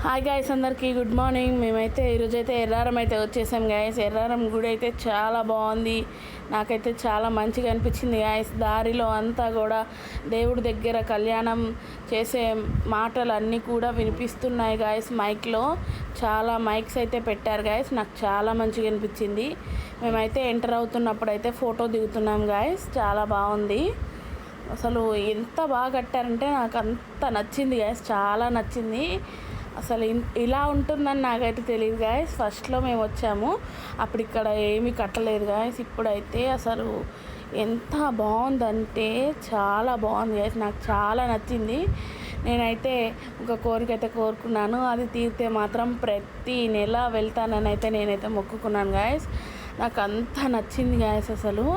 Hi guys, అందరికీ good morning. మేమైతే ఈరోజైతే ఎర్రారం అయితే వచ్చేసాం గాయస్. ఎర్రారం గుడి అయితే చాలా బాగుంది. నాకైతే చాలా మంచిగా అనిపించింది గాయస్. దారిలో అంతా కూడా దేవుడి దగ్గర కళ్యాణం చేసే మాటలు అన్నీ కూడా వినిపిస్తున్నాయి గాయస్. మైక్లో చాలా మైక్స్ అయితే పెట్టారు గాయస్. నాకు చాలా మంచిగా అనిపించింది. మేమైతే ఎంటర్ అవుతున్నప్పుడు అయితే ఫోటో దిగుతున్నాం గాయస్. చాలా బాగుంది. అసలు ఎంత బాగా కట్టారంటే నాకు అంత నచ్చింది గాయస్. చాలా నచ్చింది. అసలు ఇలా ఉంటుందని నాకైతే తెలియదు గాయస్. ఫస్ట్లో మేము వచ్చాము, అప్పుడు ఇక్కడ ఏమీ కట్టలేదు గాయస్. ఇప్పుడైతే అసలు ఎంత బాగుందంటే చాలా బాగుంది గాయస్. నాకు చాలా నచ్చింది. నేనైతే ఒక కోరిక అయితే కోరుకున్నాను, అది తీరితే మాత్రం ప్రతి నెల వెళ్తానని అయితే నేనైతే మొక్కుకున్నాను గాయస్. నాకు అంత నచ్చింది గాయస్. అసలు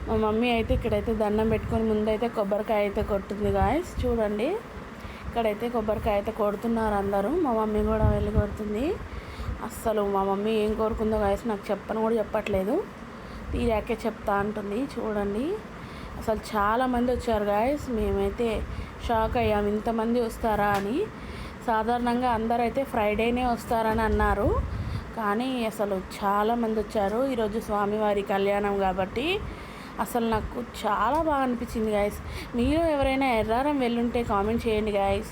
మా మమ్మీ అయితే ఇక్కడైతే దండం పెట్టుకొని ముందైతే కొబ్బరికాయ అయితే కొట్టింది గాయస్. చూడండి, ఇక్కడైతే కొబ్బరికాయ అయితే కొడుతున్నారు అందరూ. మా మమ్మీ కూడా వెళ్ళి కొడుతుంది. అస్సలు మా మమ్మీ ఏం కోరుకుందో గాయస్ నాకు చెప్పను కూడా చెప్పట్లేదు, తీరాకే చెప్తా అంటుంది. చూడండి, అసలు చాలామంది వచ్చారు గాయస్. మేమైతే షాక్ అయ్యాము, ఇంతమంది వస్తారా అని. సాధారణంగా అందరైతే ఫ్రైడేనే వస్తారని అన్నారు, కానీ అసలు చాలామంది వచ్చారు. ఈరోజు స్వామివారి కళ్యాణం కాబట్టి అసలు నాకు చాలా బాగా అనిపించింది గాయస్. మీరు ఎవరైనా ఎర్రారం వెళ్ళుంటే కామెంట్ చేయండి గాయస్.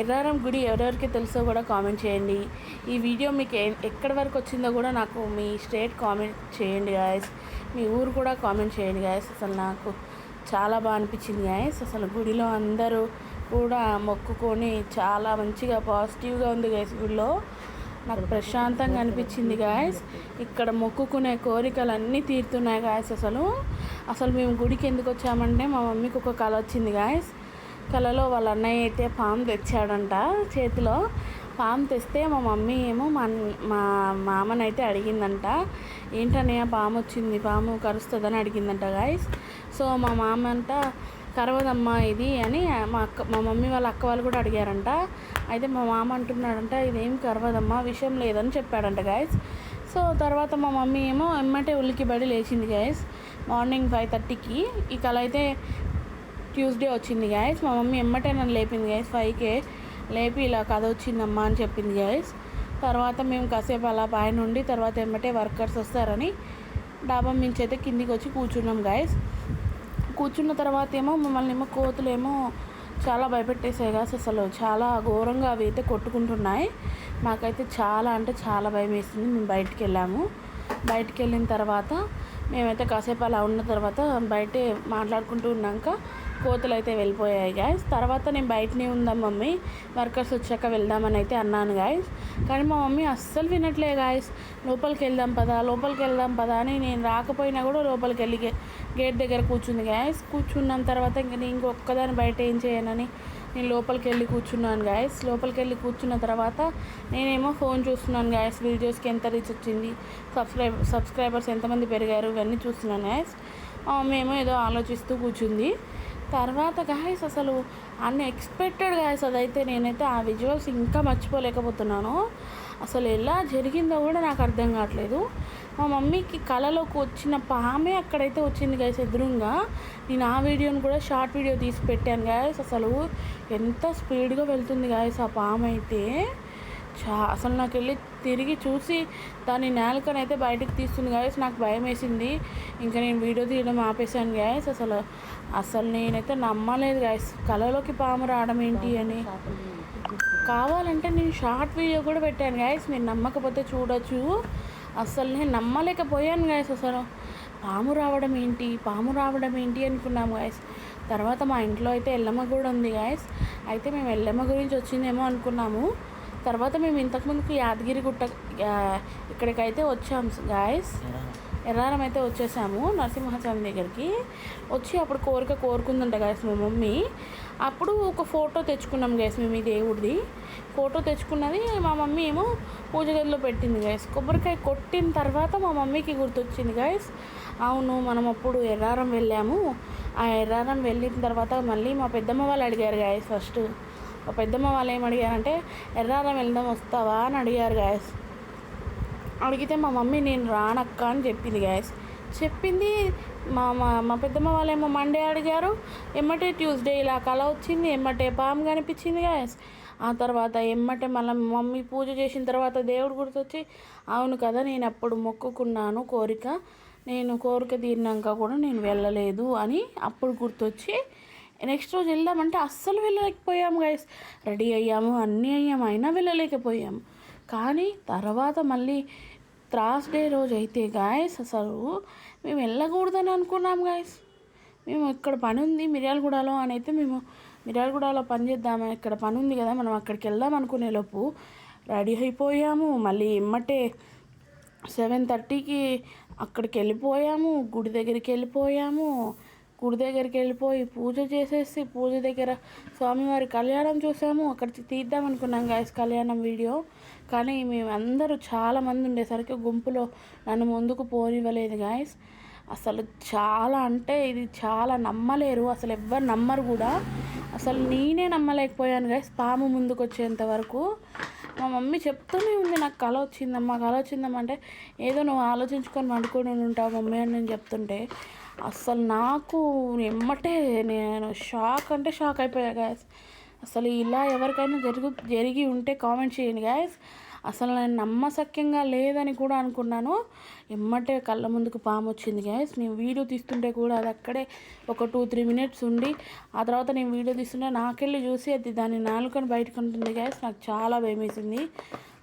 ఎర్రారం గుడి ఎవరెవరికి తెలుసో కూడా కామెంట్ చేయండి. ఈ వీడియో మీకు ఎక్కడి వరకు వచ్చిందో కూడా నాకు మీ స్టేట్ కామెంట్ చేయండి గాయస్. మీ ఊరు కూడా కామెంట్ చేయండి గాయస్. అసలు నాకు చాలా బాగా అనిపించింది గాయస్. అసలు గుడిలో అందరూ కూడా మొక్కుకొని చాలా మంచిగా పాజిటివ్గా ఉంది గాయస్. గుడిలో నాకు ప్రశాంతంగా అనిపించింది గాయస్. ఇక్కడ మొక్కుకునే కోరికలు అన్నీ తీరుతున్నాయి గాయస్. అసలు మేము గుడికి ఎందుకు వచ్చామంటే మా మమ్మీకి ఒక కళ వచ్చింది గాయస్. కళలో వాళ్ళ అన్నయ్య అయితే పాము తెచ్చాడంట. చేతిలో పాము తెస్తే మా మమ్మీ ఏమో మా మామనైతే అడిగిందంట, ఏంటన్నయ్య పాము వచ్చింది, పాము కరుస్తుందని అడిగిందంట గాయస్. సో మా మామ అంట కరవదమ్మా ఇది అని మా మమ్మీ వాళ్ళ అక్క వాళ్ళు కూడా అడిగారంట. అయితే మా మామ అంటున్నాడంట, ఇదేం కరవదమ్మా, విషయం లేదని చెప్పాడంట గాయస్. సో తర్వాత మా మమ్మీ ఏమో ఎమ్మటే ఉలికిబడి లేచింది గాయస్. మార్నింగ్ 5:30కి ఈ కళ అయితే ట్యూస్డే వచ్చింది గాయస్. మా మమ్మీ ఎమ్మటే నన్ను లేపింది గాయస్. 5కే లేపి ఇలా కథ వచ్చిందమ్మా అని చెప్పింది గాయస్. తర్వాత మేము కాసేపు అలా పైన ఉండి తర్వాత ఎమ్మటే వర్కర్స్ వస్తారని డాబా మించి అయితే కిందికి వచ్చి కూర్చున్నాం గాయస్. కూర్చున్న తర్వాత ఏమో మమ్మల్ని ఏమో కోతులేమో చాలా భయపెట్టేసాయి గాయస్. అసలు చాలా ఘోరంగా అవి అయితే కొట్టుకుంటున్నాయి. మాకైతే చాలా అంటే చాలా భయం వేసింది. మేము బయటికి వెళ్ళాము. బయటికి వెళ్ళిన తర్వాత మేమైతే కాసేపు అలా ఉన్న తర్వాత బయటే మాట్లాడుకుంటూ ఉన్నాక కోతులు అయితే వెళ్ళిపోయాయి గాయస్. తర్వాత నేను బయటనే ఉందాం మమ్మీ, వర్కర్స్ వచ్చాక వెళ్దామని అయితే అన్నాను గాయస్. కానీ మా మమ్మీ అస్సలు వినట్లే గాయస్. లోపలికి వెళ్దాం పదా అని నేను రాకపోయినా కూడా లోపలికి వెళ్ళి గేట్ దగ్గర కూర్చుంది గాయస్. కూర్చున్న తర్వాత నేను ఇంకొక్కదాన్ని బయట ఏం చేయనని నేను లోపలికి వెళ్ళి కూర్చున్నాను గాయస్. లోపలికి వెళ్ళి కూర్చున్న తర్వాత నేనేమో ఫోన్ చూస్తున్నాను గాయస్. వీడియోస్కి ఎంత రీచ్ వచ్చింది, సబ్స్క్రైబర్స్ ఎంతమంది పెరిగారు, ఇవన్నీ చూస్తున్నాను గాయస్. మేము ఏదో ఆలోచిస్తూ కూర్చుంది. తర్వాత గాయస్ అసలు అన్ఎక్స్పెక్టెడ్ గాయస్ అదైతే. నేనైతే ఆ విజువల్స్ ఇంకా మర్చిపోలేకపోతున్నాను. అసలు ఎలా జరిగిందో కూడా నాకు అర్థం కావట్లేదు. మా మమ్మీకి కళలోకి వచ్చిన పామే అక్కడైతే వచ్చింది గాయస్ ఎదురుగా. నేను ఆ వీడియోని కూడా షార్ట్ వీడియో తీసి పెట్టాను గాయస్. అసలు ఎంత స్పీడ్గా వెళ్తుంది గాయస్ ఆ పాము అయితే. అసలు నాకు వెళ్ళి తిరిగి చూసి దాని నేలకనైతే బయటకు తీస్తుంది గాయస్. నాకు భయం వేసింది. ఇంకా నేను వీడియో తీయడం ఆపేశాను గాయస్. అసలు నేనైతే నమ్మలేదు గాయస్, కళలోకి పాము రావడం ఏంటి అని. కావాలంటే నేను షార్ట్ వీడియో కూడా పెట్టాను గాయస్, మీరు నమ్మకపోతే చూడొచ్చు. అసలు నేను నమ్మలేకపోయాను గాయస్. అసలు పాము రావడం ఏంటి అనుకున్నాము గాయస్. తర్వాత మా ఇంట్లో అయితే ఎల్లమ్మ కూడా ఉంది గాయస్. అయితే మేము ఎల్లమ్మ గురించి వచ్చిందేమో అనుకున్నాము. తర్వాత మేము ఇంతకుముందుకు యాదగిరిగుట్ట ఇక్కడికైతే వచ్చాము గాయస్. ఎర్రారం అయితే వచ్చేసాము నరసింహస్వామి దగ్గరికి. వచ్చి అప్పుడు కోరిక కోరుకుందంట గాయస్ మా మమ్మీ. అప్పుడు ఒక ఫోటో తెచ్చుకున్నాం గాయస్ మేము, ఈ దేవుడిది ఫోటో తెచ్చుకున్నది మా మమ్మీ ఏమో పూజ గదిలో పెట్టింది గాయస్. కొబ్బరికాయ కొట్టిన తర్వాత మా మమ్మీకి గుర్తొచ్చింది గాయస్, అవును మనం అప్పుడు ఎర్రారం వెళ్ళాము. ఆ ఎర్రారం వెళ్ళిన తర్వాత మళ్ళీ మా పెద్దమ్మ వాళ్ళు అడిగారు గాయస్. ఫస్ట్ మా పెద్దమ్మ వాళ్ళు ఏం అడిగారంటే, ఎర్రారం వెళ్దాం వస్తావా అని అడిగారు గాయస్. అడిగితే మా మమ్మీ నేను రానక్క అని చెప్పింది గాయస్. చెప్పింది మా పెద్దమ్మ వాళ్ళేమో మండే అడిగారు, ఎమ్మటే ట్యూస్డే ఇలా కళ వచ్చింది, ఎమ్మటే పాము కనిపించింది గాయస్. ఆ తర్వాత ఎమ్మటే మళ్ళీ మమ్మీ పూజ చేసిన తర్వాత దేవుడు గుర్తొచ్చి అవును కదా నేను అప్పుడు మొక్కుకున్నాను కోరిక, నేను కోరిక తీరినాక కూడా నేను వెళ్ళలేదు అని అప్పుడు గుర్తొచ్చి నెక్స్ట్ రోజు వెళ్దామంటే అస్సలు వెళ్ళలేకపోయాము గైస్. రెడీ అయ్యాము, అన్నీ అయ్యాము, అయినా వెళ్ళలేకపోయాము. కానీ తర్వాత మళ్ళీ థర్స్డే రోజు అయితే గాయస్ అసలు మేము వెళ్ళకూడదని అనుకున్నాం గాయస్. మేము ఇక్కడ పని ఉంది మిర్యాలగూడలో అని అయితే మేము మిర్యాలగూడలో పని చేద్దాము, ఇక్కడ పని ఉంది కదా మనం అక్కడికి వెళ్దాం అనుకునేలోపు రెడీ అయిపోయాము. మళ్ళీ ఎమ్మటే 7:30కి అక్కడికి వెళ్ళిపోయాము, గుడి దగ్గరికి వెళ్ళిపోయాము. గుడి దగ్గరికి వెళ్ళిపోయి పూజ చేసేసి పూజ దగ్గర స్వామివారి కళ్యాణం చూసాము. అక్కడికి తీద్దాం అనుకున్నాం గాయస్ కళ్యాణం వీడియో. కానీ మేము అందరూ చాలామంది ఉండేసరికి గుంపులో నన్ను ముందుకు పోనివ్వలేదు గాయస్. అసలు చాలా అంటే ఇది చాలా నమ్మలేరు, అసలు ఎవ్వరు నమ్మరు కూడా. అసలు నేనే నమ్మలేకపోయాను గాయస్ పాము ముందుకు వచ్చేంత వరకు. మా మమ్మీ చెప్తూనే ఉంది నాకు కళ వచ్చిందమ్మా కళ వచ్చిందమ్మా అంటే, ఏదో నువ్వు ఆలోచించుకొని వండుకొని ఉంటావు మమ్మీ అని నేను చెప్తుంటే అస్సలు నాకు ఎమ్మటే నేను షాక్ అంటే షాక్ అయిపోయా గాయస్. అసలు ఇలా ఎవరికైనా జరిగి ఉంటే కామెంట్ చేయండి గాయస్. అసలు నేను నమ్మశక్యంగా లేదని కూడా అనుకున్నాను. ఎమ్మటే కళ్ళ ముందుకు పాము వచ్చింది గాయస్. నేను వీడియో తీస్తుంటే కూడా అది అక్కడే ఒక 2-3 మినిట్స్ ఉండి ఆ తర్వాత నేను వీడియో తీస్తుంటే నాకెళ్ళి చూసి అది దాని నాలుకని బయటకు ఉంటుంది గాయస్. నాకు చాలా భయం వేసింది.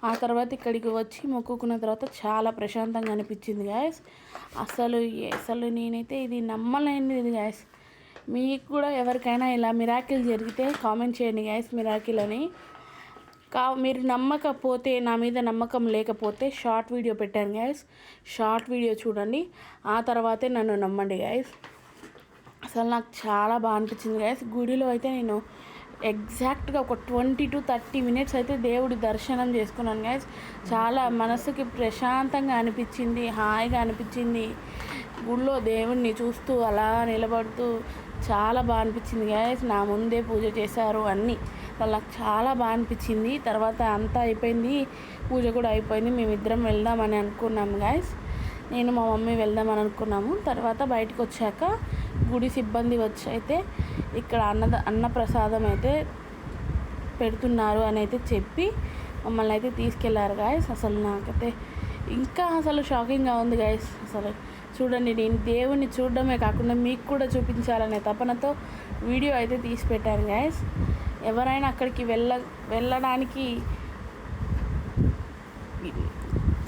ఆ తర్వాత ఇక్కడికి వచ్చి మొక్కుకున్న తర్వాత చాలా ప్రశాంతంగా అనిపించింది గాయస్. అసలు నేనైతే ఇది నమ్మలేనిది గాయస్. మీకు కూడా ఎవరికైనా ఇలా మిరాకిల్ జరిగితే కామెంట్ చేయండి గాయస్ మిరాకిల్ అని. మీరు నమ్మకపోతే, నా మీద నమ్మకం లేకపోతే షార్ట్ వీడియో పెట్టాను గాయస్, షార్ట్ వీడియో చూడండి, ఆ తర్వాతే నన్ను నమ్మండి గాయస్. అసలు నాకు చాలా బాగా అనిపించింది గాయస్. గుడిలో అయితే నేను ఎగ్జాక్ట్గా ఒక 20-30 మినిట్స్ అయితే దేవుడి దర్శనం చేసుకున్నాను గాయస్. చాలా మనసుకి ప్రశాంతంగా అనిపించింది, హాయిగా అనిపించింది. గుడిలో దేవుడిని చూస్తూ అలా నిలబడుతూ చాలా బాగా అనిపించింది గాయస్. నా ముందే పూజ చేశారు అన్నీ, నాకు చాలా బాగా అనిపించింది. తర్వాత అంతా అయిపోయింది, పూజ కూడా అయిపోయింది. మేమిద్దరం వెళ్దామని అనుకున్నాము గాయస్, నేను మా మమ్మీ వెళ్దామని అనుకున్నాము. తర్వాత బయటకు వచ్చాక గుడి సిబ్బంది వచ్చి అయితే ఇక్కడ అన్నప్రసాదం అయితే పెడుతున్నారు అని అయితే చెప్పి మమ్మల్ని అయితే తీసుకెళ్లారు గాయస్. అసలు నాకైతే ఇంకా అసలు షాకింగ్గా ఉంది గాయస్. అసలు చూడండి, నేను దేవుణ్ణి చూడడమే కాకుండా మీకు కూడా చూపించాలనే తపనతో వీడియో అయితే తీసి పెట్టాను గాయస్. ఎవరైనా అక్కడికి వెళ్ళడానికి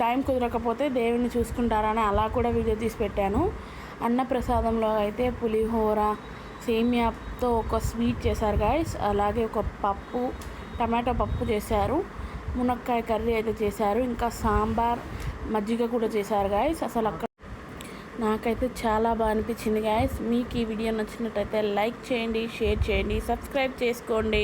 టైం కుదరకపోతే దేవుణ్ణి చూసుకుంటారని అలా కూడా వీడియో తీసి పెట్టాను. అన్నప్రసాదంలో అయితే పులిహోర, సేమియాతో ఒక స్వీట్ చేశారు గాయస్, అలాగే ఒక పప్పు, టమాటో పప్పు చేశారు, మునక్కాయ కర్రీ అయితే చేశారు, ఇంకా సాంబార్, మజ్జిగ కూడా చేశారు గాయస్. అసలు అక్కడ నాకైతే చాలా బాగా అనిపించింది గాయస్. మీకు ఈ వీడియో నచ్చినట్టయితే లైక్ చేయండి, షేర్ చేయండి, సబ్స్క్రైబ్ చేసుకోండి.